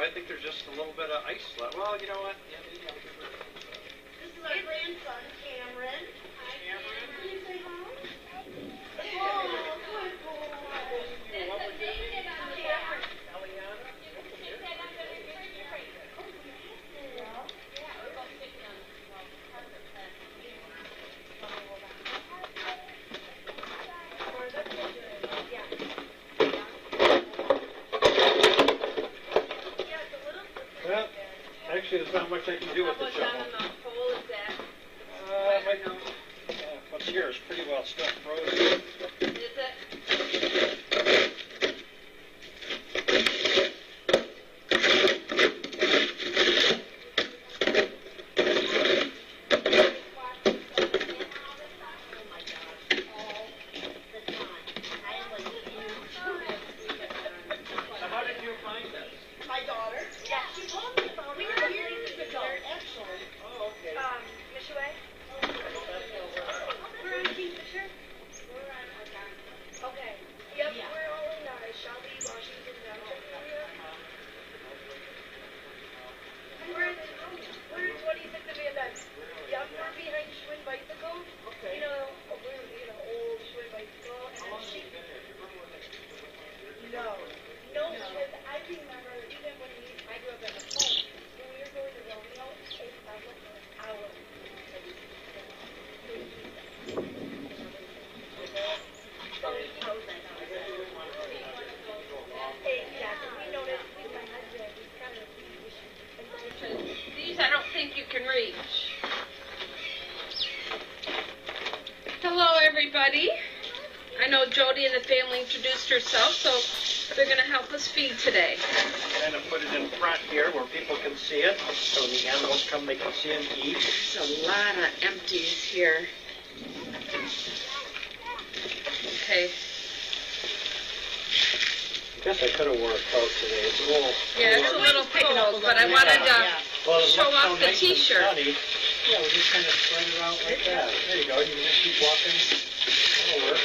I think there's just a little bit of ice left. Well, you know what? Yeah, maybe I'll give her. This is our grandson, Cameron. Hi, Cameron. Can you say hi? Oh, good boy. What we're doing? Cameron. Eliana? Well, actually, there's not much I can do with the shovel. What's here is pretty well stuff frozen. Is it? So how did you find this? My daughter. Yeah, she told me about it. We were years ago, actually. Oh, okay. Mishaway? We're on Kingfisher? We're on, okay. Yep, Yeah. we're all in Shelby, Washington, area. We're 26th of Van Dyke. Yep, we're behind Schwinn Bicycle. Okay. You know, old Schwinn Bicycle. How long And have she, you been here? Do you remember when they used to live like this? no, because I remember even when I grew up at the home, when we were going to Romeo, it was hours. Exactly. We noticed with my husband, it's kind of a issue. These I don't think you can reach. Hello, everybody. I know Jody and the family introduced herself, so they're going to help us feed today. Kind of put it in front here where people can see it, so when the animals come, they can see them eat. There's a lot of empties here. Okay. I guess I could have wore a coat today. It's a little. Yeah, it's a little cold, but I wanted Well, to it show looks so off the nice and T-shirt. sunny. Yeah, we just kind of spread it out like that. There you go. You can just keep walking. That'll work.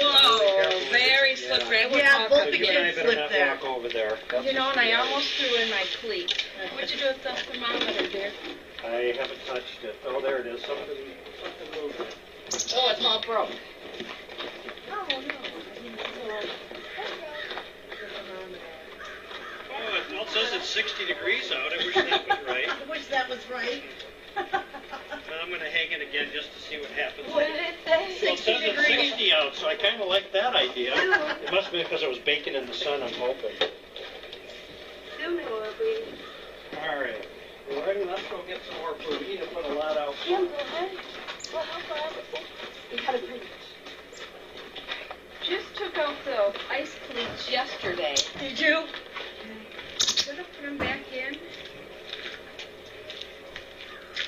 Whoa, very slippery. Yeah, So both you and I better not there. walk over there. That's You know, and I what almost threw in my cleat. What'd you do with the thermometer, dear? I haven't touched it. Oh, there it is. Something moved. Oh, it's all broke. Oh, no. Oh, it says it's 60 degrees out. I wish that was right. I wish that was right. I'm going to hang it again just to see what happens. What did it say? Well, it says it's 60 out, so I kind of like that idea. It must have been because it was baking in the sun, I'm hoping. Soon it will be. All right. You ready? Let's go get some more food. We need to put a lot out. Jim, go ahead. Well, how far? You gotta reach. Just took out the ice cleats yesterday. Did you? Should have put them back in.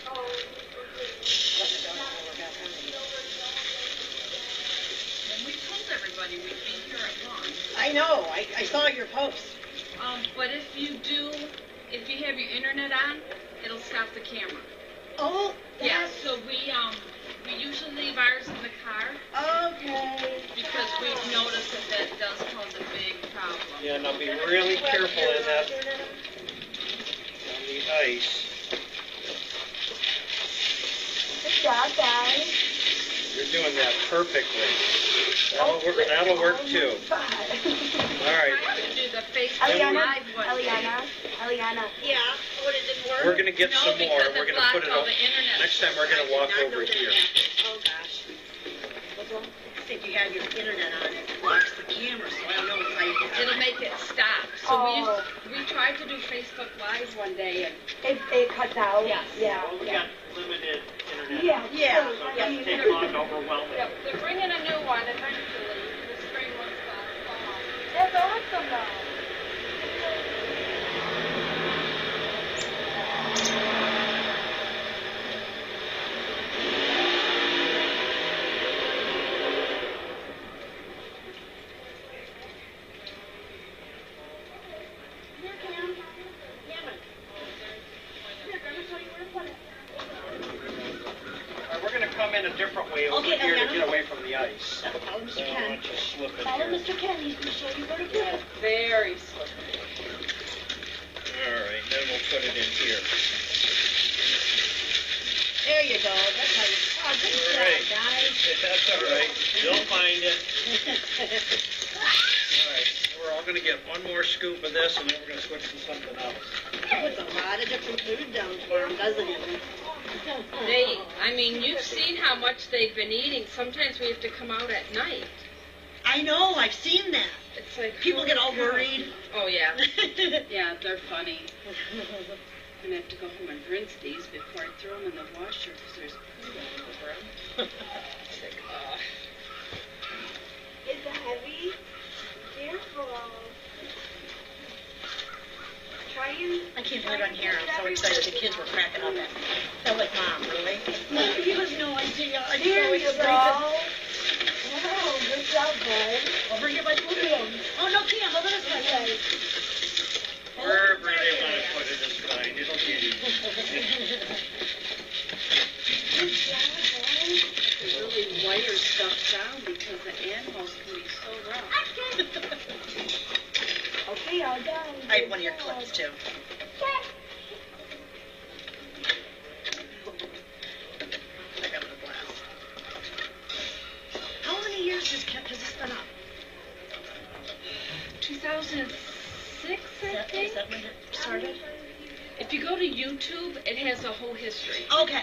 Oh. And we told everybody we'd be here at 1. I know. I saw your post. But if you have your internet on, it'll stop the camera. Oh. Yeah, so we usually leave ours in the car Okay. because we've noticed that does cause a big problem. Yeah, now be really careful in that, on the ice. Good job, guys. You're doing that perfectly. That'll work too. All right. Trying to do the Facebook Eliana, Live one. Eliana. Yeah. What did it work? We're going to get No, some more. because We're it going to put blocked it all up. the internet. Next time we're going to walk over here. Oh gosh. What's wrong? If you have your internet on, it blocks the camera, so I don't know if I. It'll make it stop. So we tried to do Facebook Live one day and It cuts out. Yes. Yeah. Well, we got limited internet. Yeah. Yeah. So it doesn't take long to overwhelm it. yep, they're bringing a new one eventually. The spring was fall. That's awesome, though. We're going to come in a different way over Okay, here to Eliana. get away from the ice. Follow Mr. So why Ken. don't you slip in Follow here. Mr. Ken. He's going to show you where to go. Very slippery. right, then we'll put it in here. There you go. That's how you. Oh, good All job, right. guys. That's all right. You'll find it. All right, we're all going to get one more scoop of this, and then we're going to switch to something else. He puts a lot of different food down for him, doesn't he? I mean, you've seen how much they've been eating. Sometimes we have to come out at night. I know. I've seen that. It's like People get all worried. Oh yeah. Yeah, they're funny. I'm gonna have to go home and rinse these before I throw them in the washer because there's food all over them. It's like, It's heavy. Careful. I can't believe I'm here. I'm so excited. The kids were cracking up at me. They're like, Mom, really? You have no idea. I'm so excited. Oh, good job, bud. Over here by Cam. Oh, no, Cam. Over this way. Wherever they want to put it is fine. It'll be easy. Good job, bud. they really wire stuff down because the animals can be so rough. Okay, all done. I have one of your clips, too. I got the glass. How many years has this been up? 2006, I think. Is that when it started? If you go to YouTube, it has a whole history. Okay.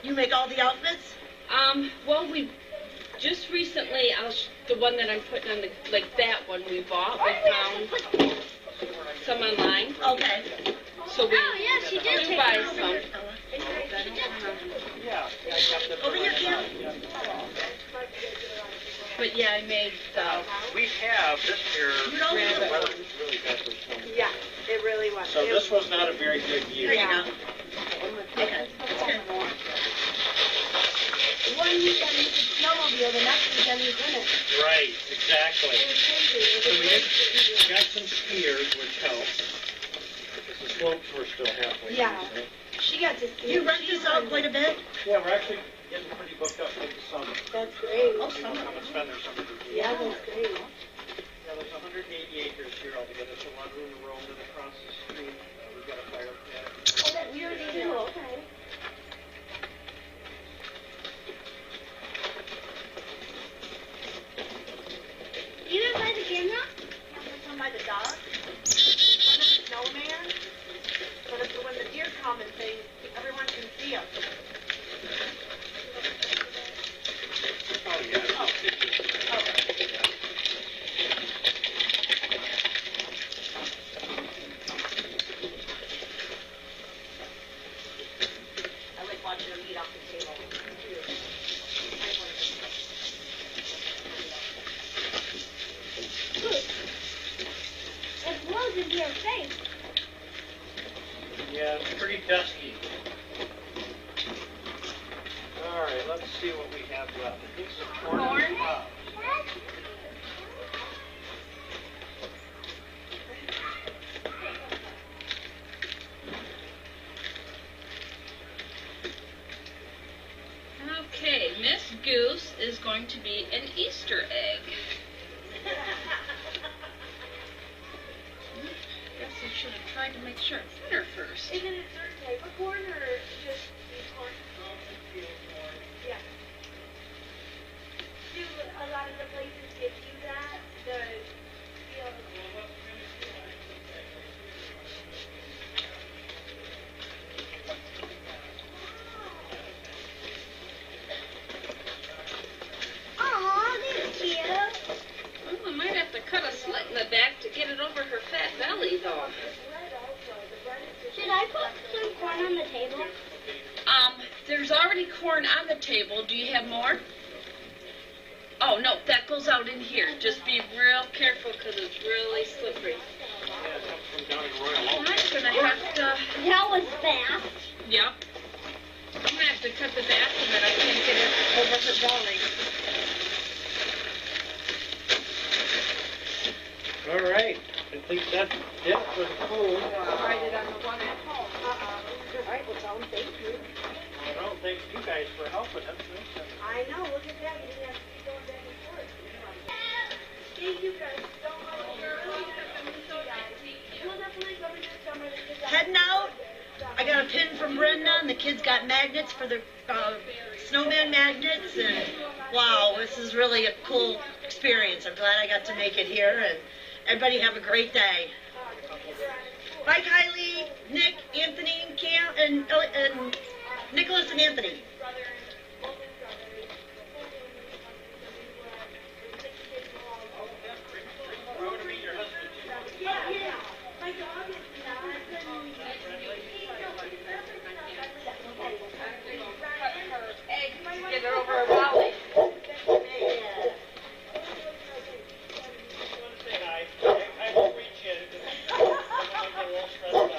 You make all the outfits? Well, we just recently, the one that I'm putting on that one we bought, we found some online. Okay. So we do buy some. Yeah. Over here, Cam. But yeah, I made We have this here. You know, The weather was really bad for snow. yeah, it really was. So this was not a very good year. There you go. Okay, that's good. One weekend you could snowmobile, the next weekend you couldn't. Right, exactly. So we got some skiers, which helps. Because the slopes were still halfway. Yeah. through, She got to ski. You rent this out quite a bit? Yeah, we're actually getting pretty booked up for the summer. That's great. We're going to spend there summer. Yeah, that's great. Yeah, there's 180 acres here altogether, so one room to roam and across the street. We've got a fire pit. Oh, that we already do, okay. You didn't buy the camera? Yeah, this one by the dog. One of the snowman. But it's when the deer come and things, everyone can see them. Oh, yeah. Oh. I like watching them eat off the table. It blows into your face. Yeah, it's pretty dusty. All right, let's see what we have left. I think some corn. and cows. Okay, Miss Goose is going to be an Easter egg. Guess I should have tried to make sure it's in her first. Is it a certain type of corn or just corn? Yeah. Do a lot of the places give you that? Aw, that's cute. Well, I might have to cut a slit in the back to get it over her fat belly, though. Should I put some corn on the table? There's already corn on the table. Do you have more? Oh, no, that goes out in here. Just be real careful because it's really slippery. Yeah, it comes from down in Royal I'm Oak. going to have to... That was fast. Yep. I'm going to have to cut the back of it. I can't get it over her belly. All right, I think that's it for the food. Write it on the one at home. All right, well, tell them thank you. I don't thank you guys for helping us. I know, look at that. You didn't have to keep going back and forth. Heading out. I got a pin from Brenda, and the kids got magnets for their snowman magnets, and wow, this is really a cool experience. I'm glad I got to make it here, and everybody have a great day. Bye, Kylie, Nick, Anthony, and Cam, and Nicholas and Anthony. Get her over a volley. I won't reach in because I don't want to get all stressed out.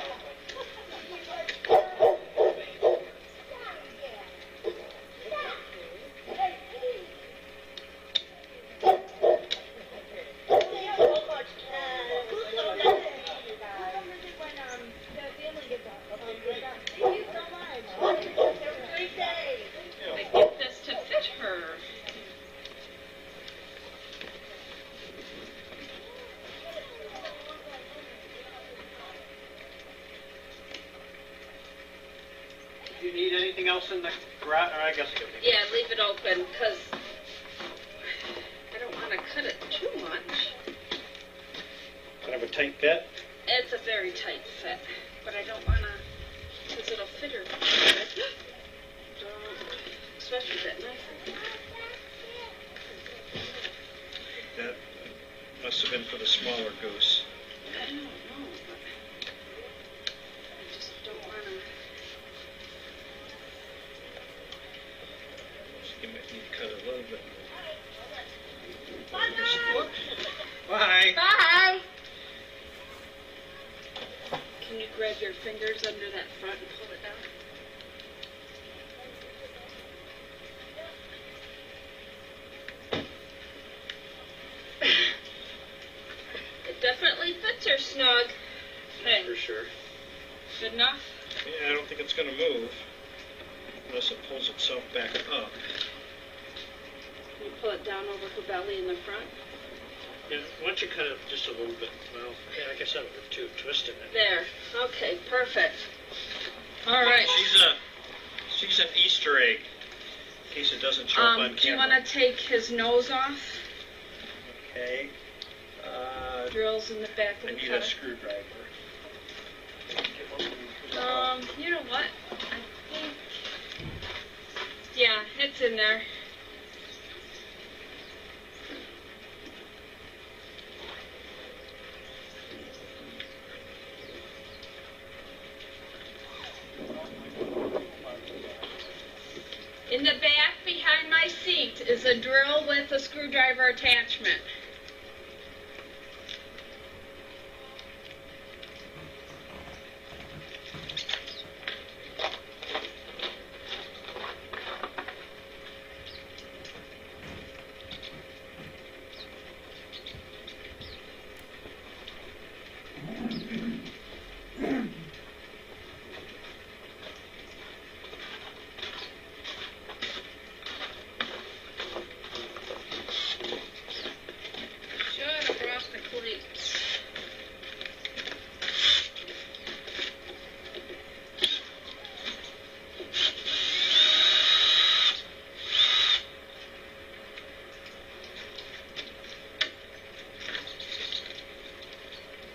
Get this to fit her. Do you need anything else in the garage? Or I guess I could leave it. Yeah, leave it open, because I don't want to cut it too much. Kind of a tight fit. It's a very tight fit, but I don't want to, because it'll fit her good. Especially that knife. That must have been for the smaller goose. I don't know, but I just don't want to. You might need to cut it a little bit Bye. Bye. Bye. Can you grab your fingers under that front and pull it down? It definitely fits her snug. Okay, For sure. good enough? Yeah, I don't think it's going to move unless it pulls itself back up. Can you pull it down over her belly in the front? Yeah, why don't you cut it just a little bit? Well, yeah, I guess I would too, twisting it. There. Okay, perfect. All right. She's an Easter egg. In case it doesn't show up on camera. Do you want to take his nose off? Okay. Drills in the back of I the need car. a screwdriver. You know what? I think. Yeah, it's in there. In the back behind my seat is a drill with a screwdriver attachment.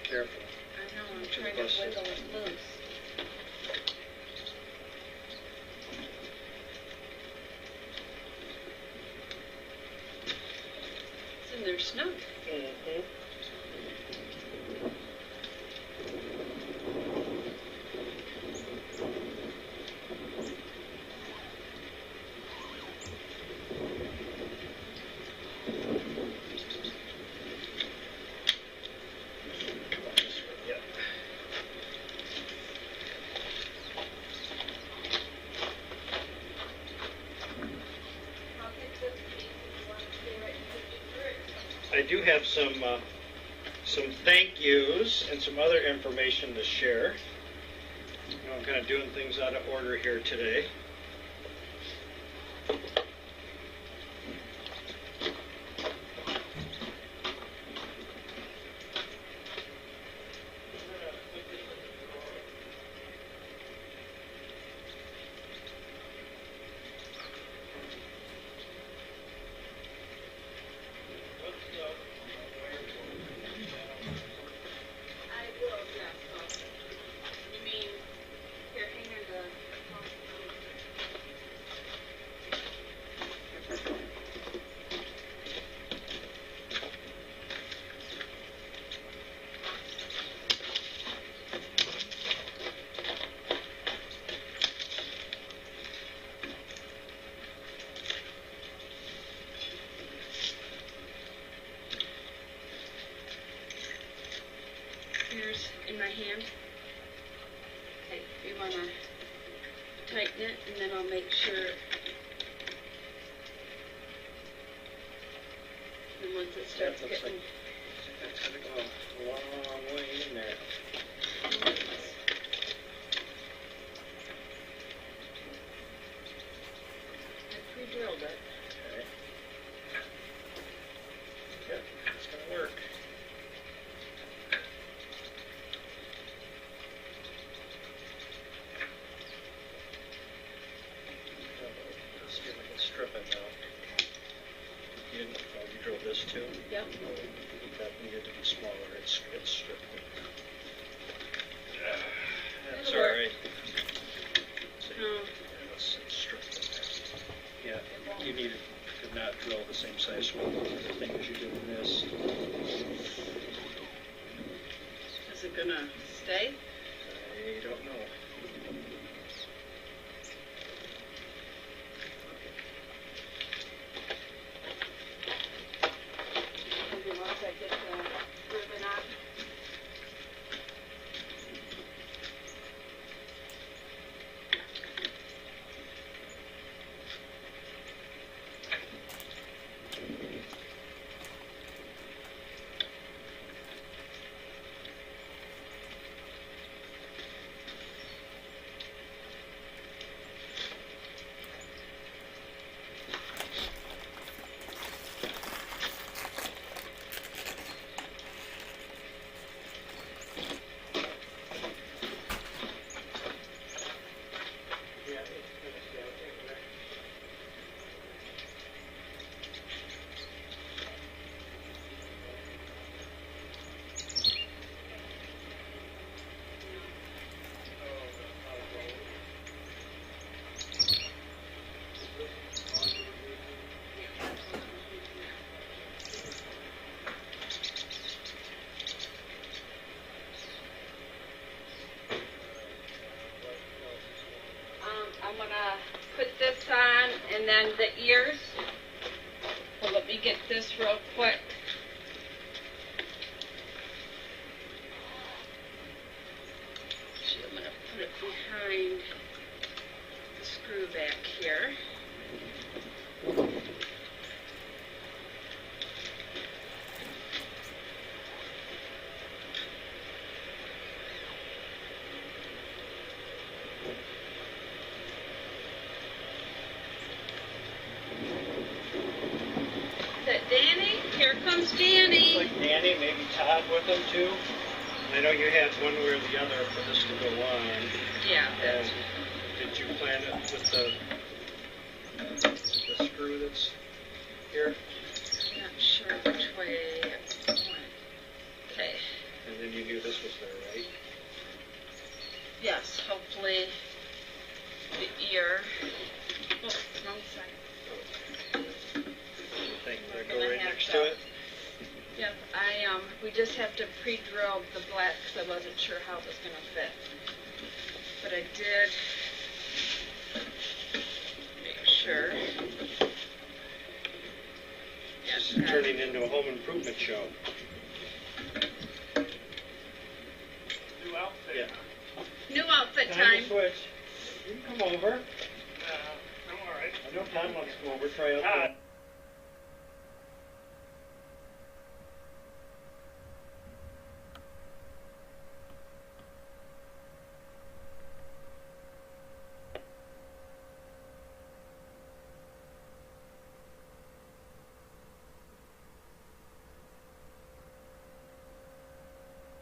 Careful. I know, I'm trying to wiggle it loose. It's in there snug. Mm-hmm. I do have some thank yous and some other information to share. You know, I'm kind of doing things out of order here today. in my hand. Okay, you want to tighten it, and then I'll make sure. And once it starts That looks getting. like that's going to go a long way in there. I pre-drilled it. Okay. Yep, it's going to work. Let's see if I can strip it now. You drilled this too? Yep. That needed to be smaller. It's stripped. That's It'll all work. right. See, Oh. let's strip it there. Yeah, you need to not drill the same size hole. The thing is, you're doing this. Is it gonna stay? I don't know. Maybe once I get the ribbon on. Yeah, it's going to stay okay there. I'm gonna put this on, and then the ears. Well, let me get this real quick. Actually, I'm gonna put it behind the screw back here. Is that Danny? Here comes Danny. Looks like Danny, maybe Todd with them too. I know you had one way or the other for this to go on. Yeah, And that's. did you plan it with the screw that's here? I'm not sure which way it went. Okay. And then you knew this was there, right? Yes, hopefully the ear. Oh, wrong side. Thing We're that go gonna right have next to- to it. Yep, we just have to pre-drill the black because I wasn't sure how it was gonna fit. But I did make sure. This Yes, is turning into a home improvement show. New outfit. Yeah. new outfit Time time. to switch. You can come over. I'm all right. I know Todd wants to go over, try out Todd.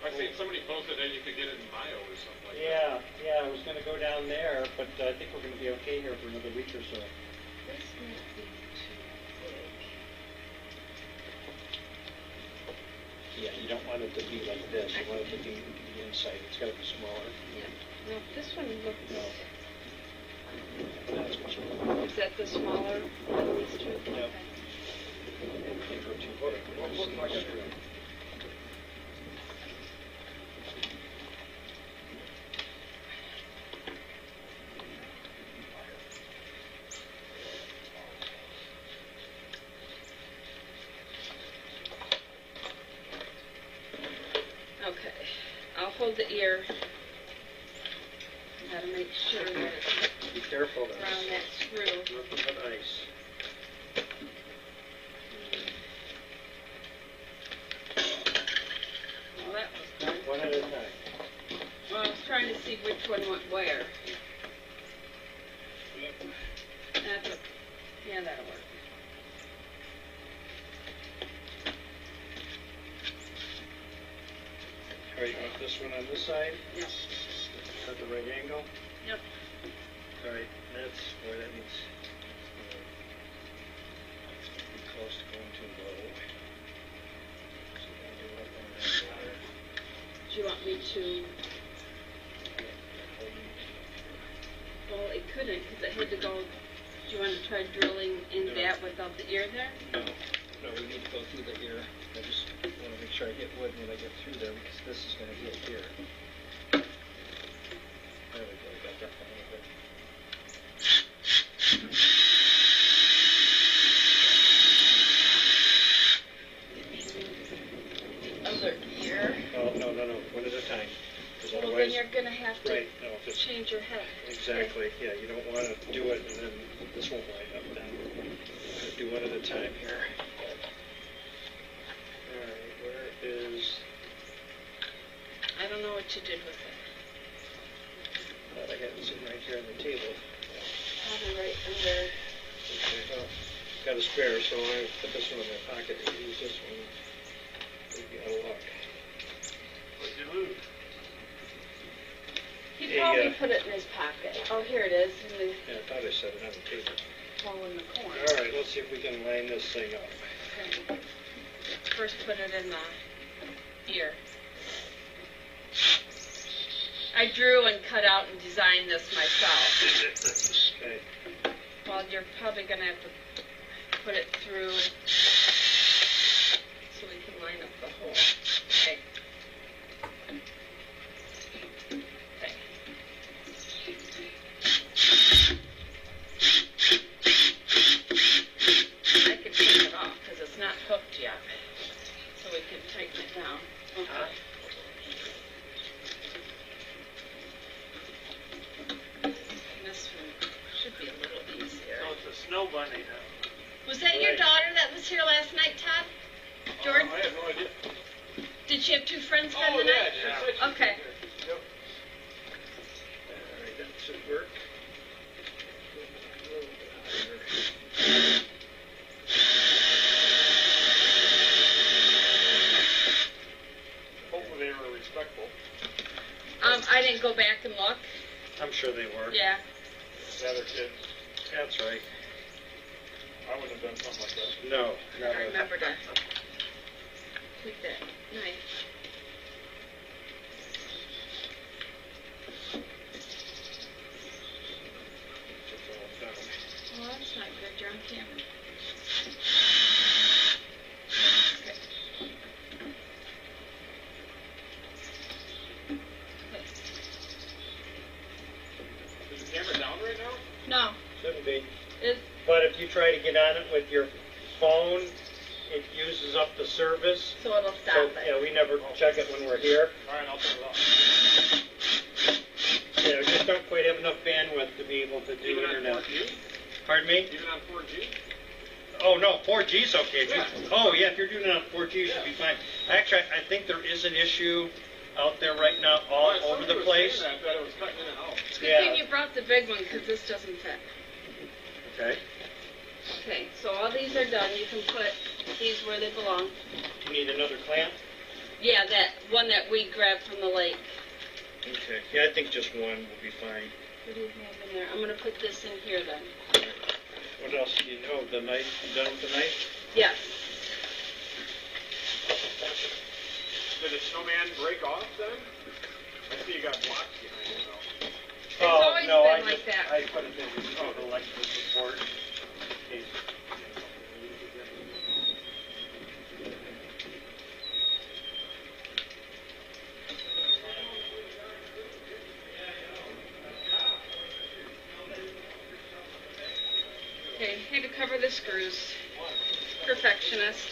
I seen somebody posted that you could get it in Mayo or something like that. Yeah, I was gonna go down there, but I think we're gonna be okay here for another week or so. This might be too big. Yeah, you don't want it to be like this, you want it to be the inside, it's gotta be smaller. Yep. No, this one looks. No. That's much smaller. Is that the smaller one, these two? Yep. Okay. Can't go too far. What looked like it? Okay. I'll hold the ear. You gotta make sure that it's Be careful of around that screw. nothing but ice. Well, that was done. One at a time. Well, I was trying to see which one went where. That's a, yeah, that'll work. All right, you want this one on this side? Yep. At the right angle? Yep. All right, that's where that needs. Be close to going too low. So we're gonna do it up on that ladder. Do you want me to? Well, it couldn't because it had to go. Do you want to try drilling in No. that without the ear there? No, no, we need to go through the ear. I just want to make sure I get wood when I get through there because this is going to hit here. There we go, we got that one a little bit. The other ear. Oh, no, no, no, one at a time. Because Well, then otherwise, you're gonna have to right, no, just change your head. exactly. Yeah, you don't want to do it and then this won't line up then. Do one at a time here. All right, where is? I don't know what you did with it. Thought I had it sitting right here on the table. Probably right under. Okay, well, got a spare, so I put this one in my pocket and use this one. We'd be out of luck. What'd you lose? He Hey, probably put it in his pocket. Oh, here it is. In the, Yeah, I thought I set it on the table. fall in the corner. All right, let's see if we can line this thing up. Okay. First put it in the ear. I drew and cut out and designed this myself. Okay. Well, you're probably going to have to put it through so we can line up the hole. Okay. Okay. I could take it off because it's not hooked yet. So we can tighten it down. Okay. This one should be a little easier. Oh, it's a snow bunny now. Was that your Right. daughter that was here last night, Todd? Jordan? I have no idea. Did she have two friends spend Oh, the yeah, night? she said she Okay. was there. Yep. All right, that should work. Hopefully they were respectful. I didn't go back and look. I'm sure they were. Yeah. The other kids. That's right. I wouldn't have done something like that. No, I never. remember to take that knife. Well, that's not good. You're on camera. Okay. Is the camera down right now? No. Shouldn't be. It, But if you try to get on it with your phone, it uses up the service. so it'll stop So, it. yeah, we never check it when we're here. All right, I'll turn it off. Yeah, we just don't quite have enough bandwidth to be able to do Even on internet. 4G? Pardon me? Even on 4G? Oh, no, 4G's okay. If you- Yeah. Oh, yeah, if you're doing it on 4G, you should be fine. Actually, I think there is an issue out there right now all Well, over the somebody was place. saying that it was cutting in and out. It's a good Yeah. thing you brought the big one because this doesn't fit. Okay. Okay, so all these are done. You can put these where they belong. You need another clamp? Yeah, that one that we grabbed from the lake. Okay. Yeah, I think just one will be fine. What do you have in there? I'm going to put this in here then. What else do you know? The knife? You done with the knife? Yes. Did the snowman break off then? I see you got blocks behind you though. It's always no, been I like just, that. I put it in just for electrical support. in case. Okay, had to cover the screws. Perfectionist.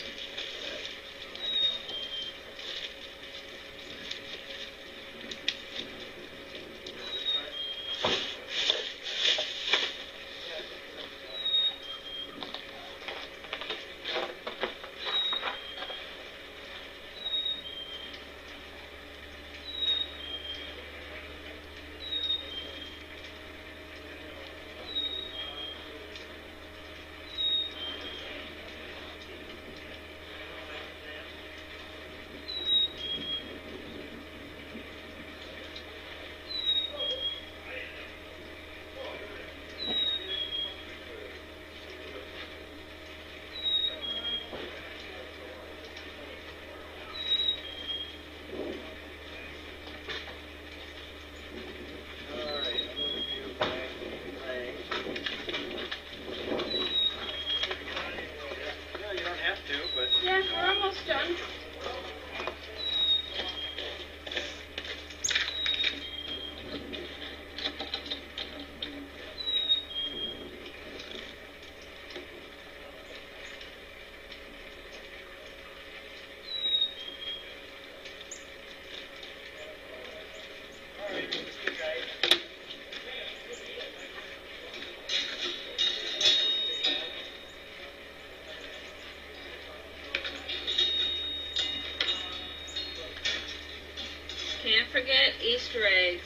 Easter eggs.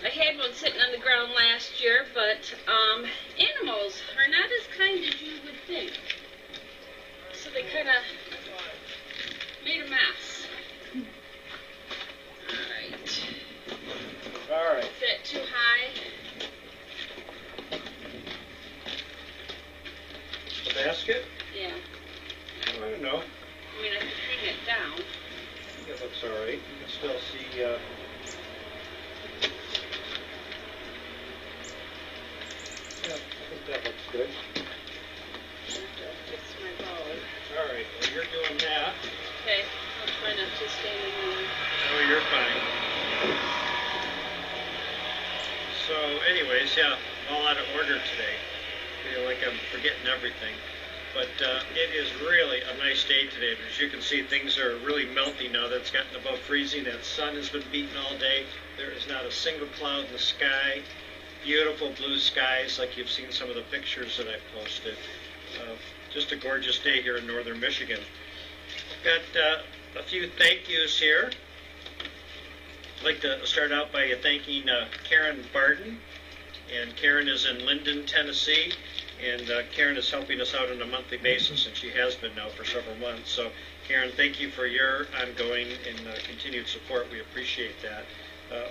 I had one sitting on the ground last year, but animals are not as kind as you would think. So they kind of made a mess. All right. Is that too high? The basket? Yeah. I don't know. I mean, I can hang it down. It looks all right. You can still see. Yeah, I think that looks good. Fix my bowl. All right. Well, you're doing that. Okay. I'll try not to stand in the way. Oh, you're fine. So, anyways, yeah, all out of order today. I feel like I'm forgetting everything. But it is really a nice day today. As you can see, things are really melting now that it's gotten above freezing. That sun has been beating all day. There is not a single cloud in the sky. Beautiful blue skies like you've seen some of the pictures that I've posted. Just a gorgeous day here in northern Michigan. Got a few thank yous here. I'd like to start out by thanking Karen Barden. And Karen is in Linden, Tennessee. And Karen is helping us out on a monthly basis, and she has been now for several months. So, Karen, thank you for your ongoing and continued support. We appreciate that.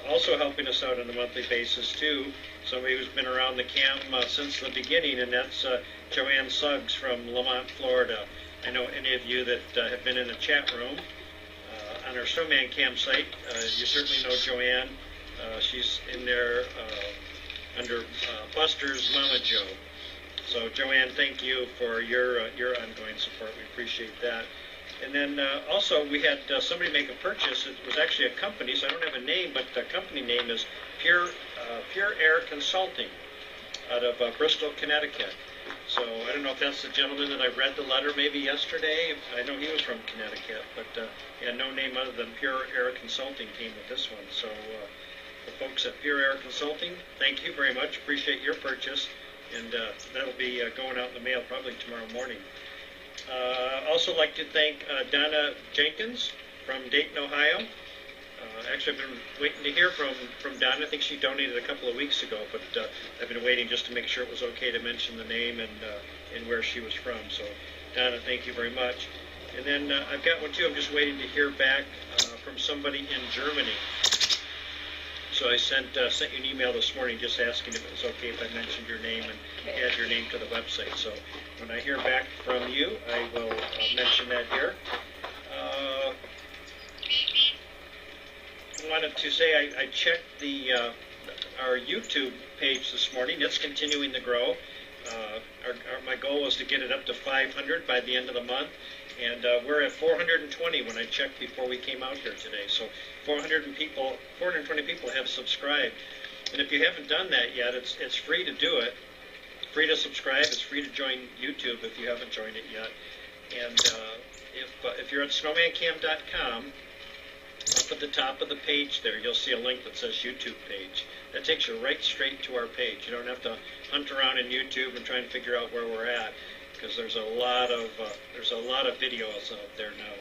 Also helping us out on a monthly basis, too, somebody who's been around the camp since the beginning, and that's Joanne Suggs from Lamont, Florida. I know any of you that have been in the chat room on our Snowman Cam site, you certainly know Joanne. She's in there under Buster's Mama Joe. So, Joanne, thank you for your ongoing support. We appreciate that. And then also we had somebody make a purchase. It was actually a company, so I don't have a name, but the company name is Pure Air Consulting out of Bristol, Connecticut. So I don't know if that's the gentleman that I read the letter maybe yesterday. I know he was from Connecticut, but yeah, no name other than Pure Air Consulting came with this one. So the folks at Pure Air Consulting, thank you very much. Appreciate your purchase. And that'll be going out in the mail probably tomorrow morning. Also like to thank Donna Jenkins from Dayton, Ohio. Actually, I've been waiting to hear from Donna. I think she donated a couple of weeks ago, but I've been waiting just to make sure it was okay to mention the name and where she was from. So, Donna, thank you very much. And then I've got one too. I'm just waiting to hear back from somebody in Germany. So I sent you an email this morning just asking if it was okay if I mentioned your name and add your name to the website. So when I hear back from you, I will mention that here. I wanted to say I checked our YouTube page this morning. It's continuing to grow. My goal was to get it up to 500 by the end of the month. And we're at 420 when I checked before we came out here today. So 420 people have subscribed. And if you haven't done that yet, it's free to do it. Free to subscribe. It's free to join YouTube if you haven't joined it yet. And if you're at snowmancam.com, up at the top of the page there, you'll see a link that says YouTube page. That takes you right straight to our page. You don't have to hunt around in YouTube and try and figure out where we're at, because there's a lot of videos out there now.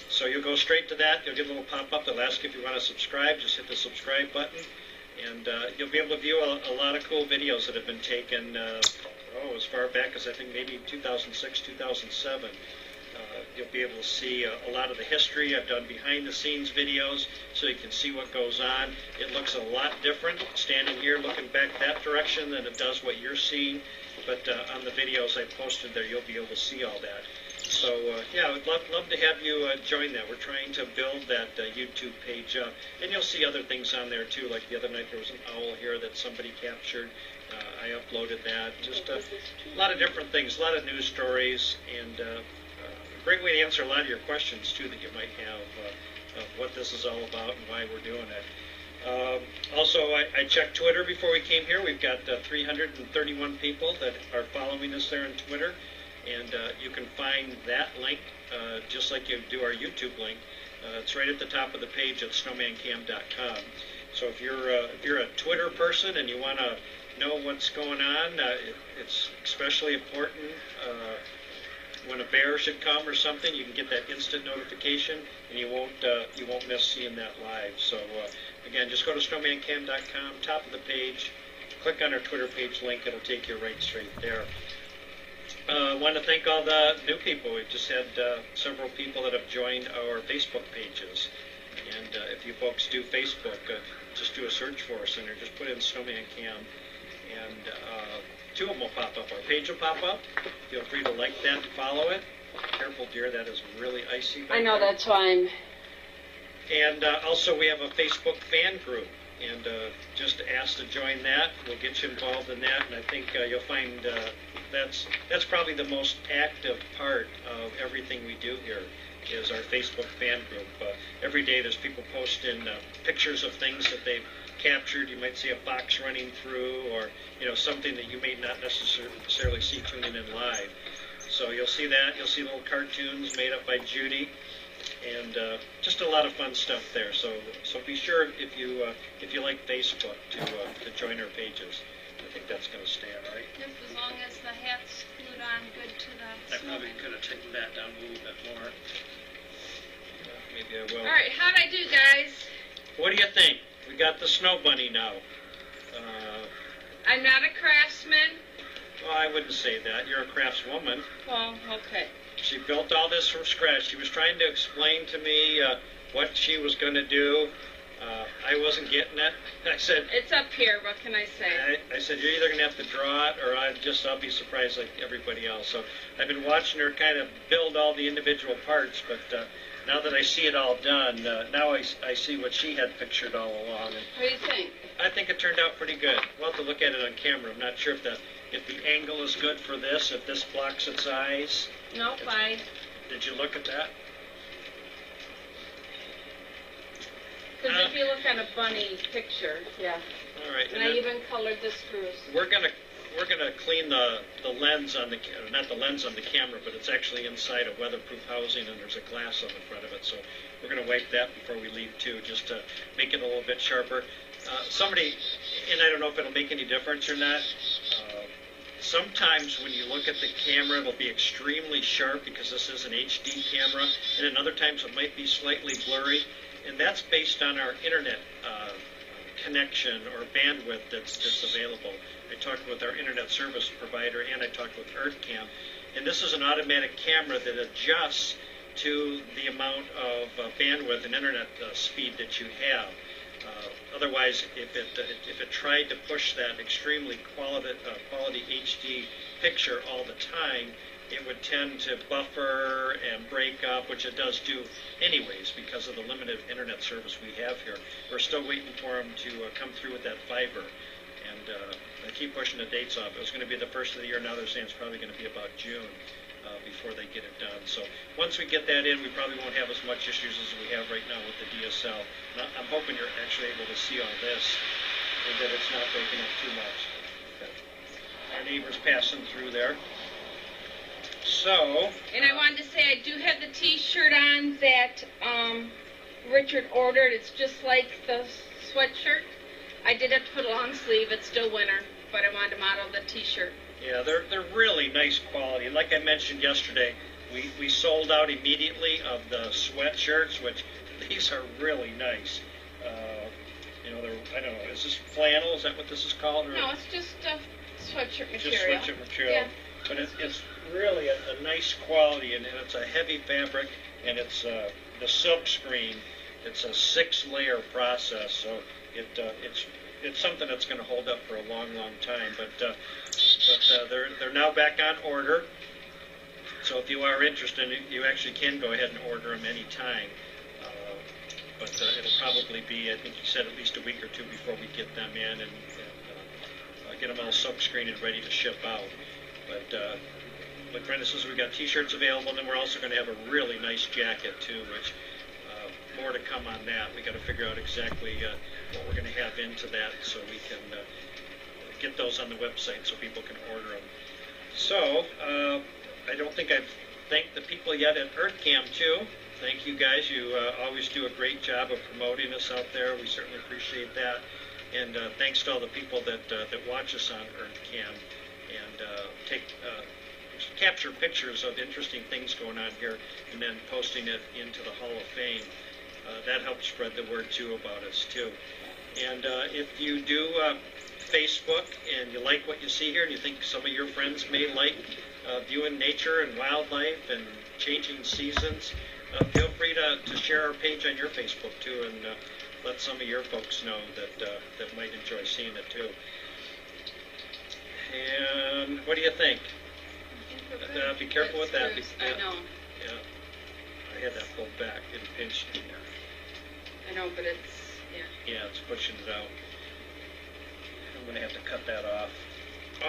So you'll go straight to that. You'll get a little pop-up that'll ask you if you want to subscribe. Just hit the subscribe button, and you'll be able to view a lot of cool videos that have been taken as far back as I think maybe 2006, 2007. You'll be able to see a lot of the history. I've done behind-the-scenes videos so you can see what goes on. It looks a lot different standing here looking back that direction than it does what you're seeing. But on the videos I posted there, you'll be able to see all that. So, yeah, I would love to have you join that. We're trying to build that YouTube page up. And you'll see other things on there, too. Like the other night, there was an owl here that somebody captured. I uploaded that. Just a lot of different things, a lot of news stories, and a great way to answer a lot of your questions, too, that you might have of what this is all about and why we're doing it. Also, I checked Twitter before we came here. We've got 331 people that are following us there on Twitter, and you can find that link just like you do our YouTube link. It's right at the top of the page at snowmancam.com. So if you're a Twitter person and you want to know what's going on, it's especially important when a bear should come or something. You can get that instant notification, and you won't miss seeing that live. So again, just go to snowmancam.com, top of the page, click on our Twitter page link. It'll take you right straight there. I want to thank all the new people. We've just had several people that have joined our Facebook pages. And if you folks do Facebook, just do a search for us in there. Just put in Snowman Cam, and two of them will pop up. Our page will pop up. Feel free to like that and follow it. Careful, dear, that is really icy. I know, that's why I'm... And also we have a Facebook fan group. And just ask to join that. We'll get you involved in that. And I think you'll find that's probably the most active part of everything we do here is our Facebook fan group. Every day there's people posting pictures of things that they've captured. You might see a fox running through, or something that you may not necessarily see tuning in live. So you'll see that. You'll see little cartoons made up by Judy, and just a lot of fun stuff there. So be sure if you like Facebook to join our pages. I think that's going to stay all right. Yep, as long as the hat's glued on good to the I probably could have taken that down a little bit more. Maybe I will. All right, how'd I do, guys? What do you think? We got the snow bunny now. I'm not a craftsman. Well, I wouldn't say that. You're a craftswoman. Well, okay. She built all this from scratch. She was trying to explain to me what she was going to do. I wasn't getting it. I said... It's up here. What can I say? I said, you're either going to have to draw it, or I'll be surprised like everybody else. So I've been watching her kind of build all the individual parts, but now that I see it all done, now I see what she had pictured all along. And what do you think? I think it turned out pretty good. We'll have to look at it on camera. I'm not sure if the angle is good for this, if this blocks its eyes. No, fine. Did you look at that? Because if you look at a bunny picture, yeah. All right. And I even colored the screws. We're gonna clean the lens on the not the lens on the camera, but it's actually inside a weatherproof housing, and there's a glass on the front of it. So we're gonna wipe that before we leave too, just to make it a little bit sharper. Somebody, and I don't know if it'll make any difference or not. Sometimes when you look at the camera, it'll be extremely sharp because this is an HD camera, and then other times it might be slightly blurry. And that's based on our internet connection or bandwidth that's available. I talked with our internet service provider, and I talked with EarthCam. And this is an automatic camera that adjusts to the amount of bandwidth and internet speed that you have. Otherwise, if it tried to push that extremely quality HD picture all the time, it would tend to buffer and break up, which it does do anyways because of the limited internet service we have here. We're still waiting for them to come through with that fiber, and I keep pushing the dates off. It was going to be the first of the year. Now they're saying it's probably going to be about June before they get it done. So once we get that in, we probably won't have as much issues as we have right now with the DSL. I'm hoping you're actually able to see all this and that it's not breaking up too much. Okay. Our neighbor's passing through there. So... And I wanted to say I do have the T-shirt on that Richard ordered. It's just like the sweatshirt. I did have to put a long sleeve. It's still winter, but I wanted to model the T-shirt. Yeah, they're really nice quality. And like I mentioned yesterday, we sold out immediately of the sweatshirts, which these are really nice. I don't know, is this flannel? Is that what this is called? Or No, it's just sweatshirt material. Just sweatshirt material. Yeah. But it's really a nice quality, and it's a heavy fabric, and it's the silk screen. It's a 6-layer process, so it's something that's going to hold up for a long, long time. But they're now back on order. So if you are interested, you actually can go ahead and order them anytime. But it'll probably be, I think you said, at least a week or two before we get them in and get them all silk screened and ready to ship out. But like Brenda says, we've got T-shirts available, and then we're also going to have a really nice jacket too, which more to come on that. We got to figure out exactly what we're going to have into that so we can get those on the website so people can order them. So I don't think I've thanked the people yet at EarthCam too. Thank you guys. You always do a great job of promoting us out there. We certainly appreciate that. And thanks to all the people that watch us on EarthCam and capture pictures of interesting things going on here and then posting it into the Hall of Fame. That helps spread the word too about us too. And if you do Facebook and you like what you see here and you think some of your friends may like viewing nature and wildlife and changing seasons, feel free to share our page on your Facebook too and let some of your folks know that might enjoy seeing it too. And what do you think? Be careful with that. I know. Yeah. I had that pulled back and pinched in there. I know, but it's, yeah. Yeah, it's pushing it out. I'm going to have to cut that off.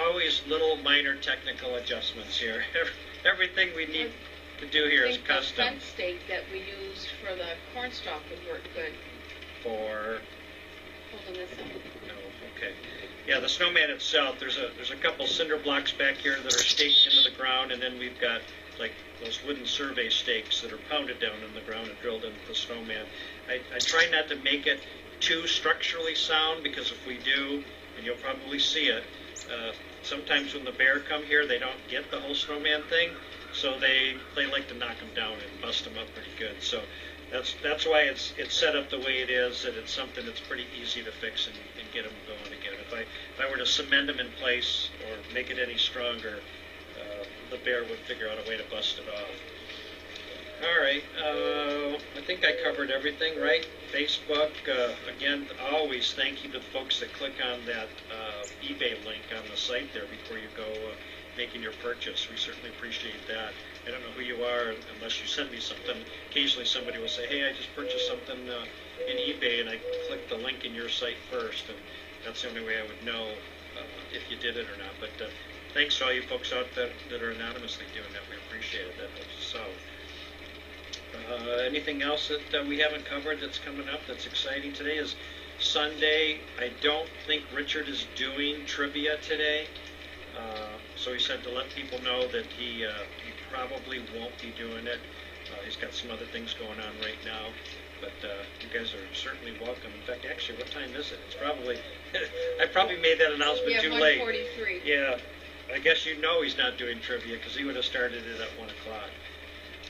Always little minor technical adjustments here. Everything we need to do here is custom. I think the fence stake that we used for the cornstalk would work good. For? Holding this up. No, okay. Yeah, the snowman itself, there's a couple cinder blocks back here that are staked into the ground, and then we've got like those wooden survey stakes that are pounded down in the ground and drilled into the snowman. I try not to make it too structurally sound, because if we do, and you'll probably see it, sometimes when the bear come here, they don't get the whole snowman thing, so they like to knock them down and bust them up pretty good. So that's why it's set up the way it is, that it's something that's pretty easy to fix and get them going again. If I were to cement them in place or make it any stronger, the bear would figure out a way to bust it off. All right, I think I covered everything, right? Facebook, again, always thank you to the folks that click on that eBay link on the site there before you go making your purchase. We certainly appreciate that. I don't know who you are unless you send me something. Occasionally somebody will say, hey, I just purchased something in eBay, and I clicked the link in your site first, and that's the only way I would know if you did it or not. But thanks to all you folks out there that are anonymously doing that. We appreciate it. That helps us out. Anything else that we haven't covered that's coming up that's exciting? Today is Sunday. I don't think Richard is doing trivia today. So he said to let people know that he probably won't be doing it. He's got some other things going on right now. But you guys are certainly welcome. In fact, actually, what time is it? It's probably, I probably made that announcement too late. 1:43. Yeah, I guess you know he's not doing trivia because he would have started it at 1 o'clock.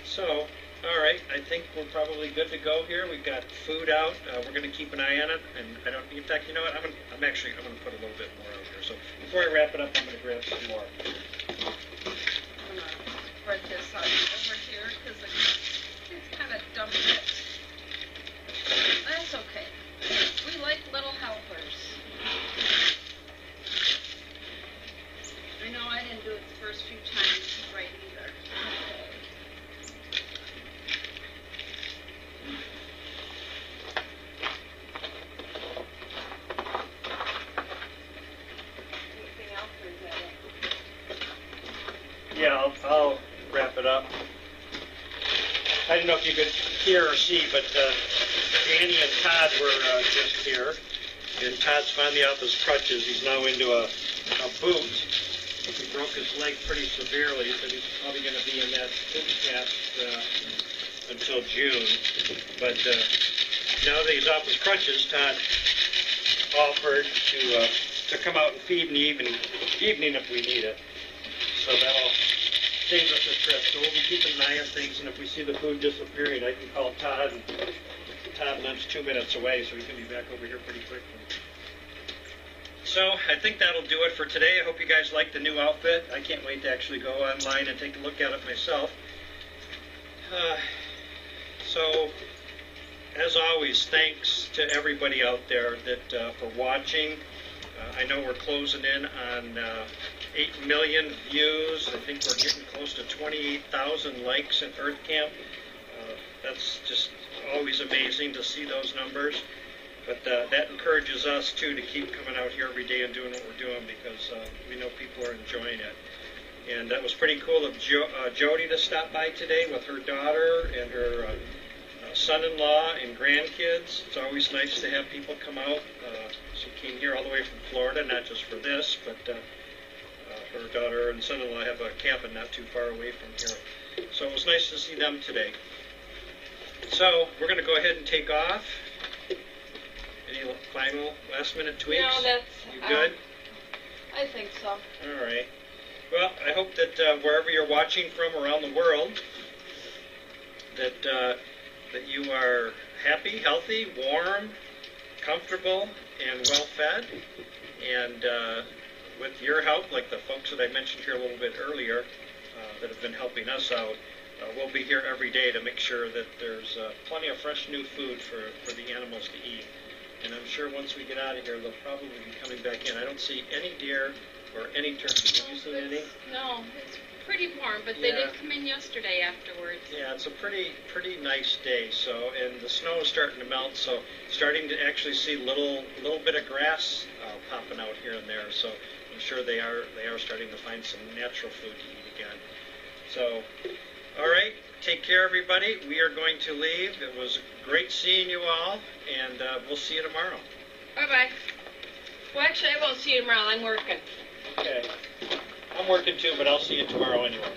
So, all right, I think we're probably good to go here. We've got food out. We're going to keep an eye on it. And I don't, in fact, you know what? I'm going to put a little bit more out here. So before I wrap it up, I'm going to grab some more. I'm going to spread this out over here because it's kind of dumped it. That's okay. We like little helpers. I know I didn't do it the first few times right either. Anything else, or is that it? Yeah, I'll wrap it up. I don't know if you could hear or see, but Danny and Todd were just here. And Todd's finally off his crutches. He's now into a boot. He broke his leg pretty severely, so he's probably going to be in that boot cast until June. But now that he's off his crutches, Todd offered to come out and feed in the evening if we need it. So that'll save us a trip. So we'll be keeping an eye on things, and if we see the food disappearing, I can call Todd, and Todd lives 2 minutes away, so he can be back over here pretty quickly. So I think that'll do it for today. I hope you guys like the new outfit. I can't wait to actually go online and take a look at it myself. So, as always, thanks to everybody out there that for watching. I know we're closing in on 8 million views. I think we're getting close to 28,000 likes at EarthCam. That's just always amazing to see those numbers. But that encourages us, too, to keep coming out here every day and doing what we're doing, because we know people are enjoying it. And that was pretty cool of Jody to stop by today with her daughter and her son-in-law and grandkids. It's always nice to have people come out. She came here all the way from Florida, not just for this, but her daughter and son-in-law have a cabin not too far away from here. So it was nice to see them today. So we're going to go ahead and take off. Any final last-minute tweaks? No, that's... You good? I think so. All right. Well, I hope that wherever you're watching from around the world, that that you are happy, healthy, warm, comfortable, and well-fed. And with your help, like the folks that I mentioned here a little bit earlier, that have been helping us out, we'll be here every day to make sure that there's plenty of fresh new food for the animals to eat. And I'm sure once we get out of here, they'll probably be coming back in. I don't see any deer or any turkey. Have you seen any? No, it's pretty warm, but they did come in yesterday afterwards. Yeah, it's a pretty nice day. So, and the snow is starting to melt, so starting to actually see little bit of grass popping out here and there. So I'm sure they are starting to find some natural food to eat again. So, all right, take care, everybody. We are going to leave. It was great seeing you all, and we'll see you tomorrow. Bye-bye. Well, actually, I won't see you tomorrow. I'm working. Okay. I'm working too, but I'll see you tomorrow anyway.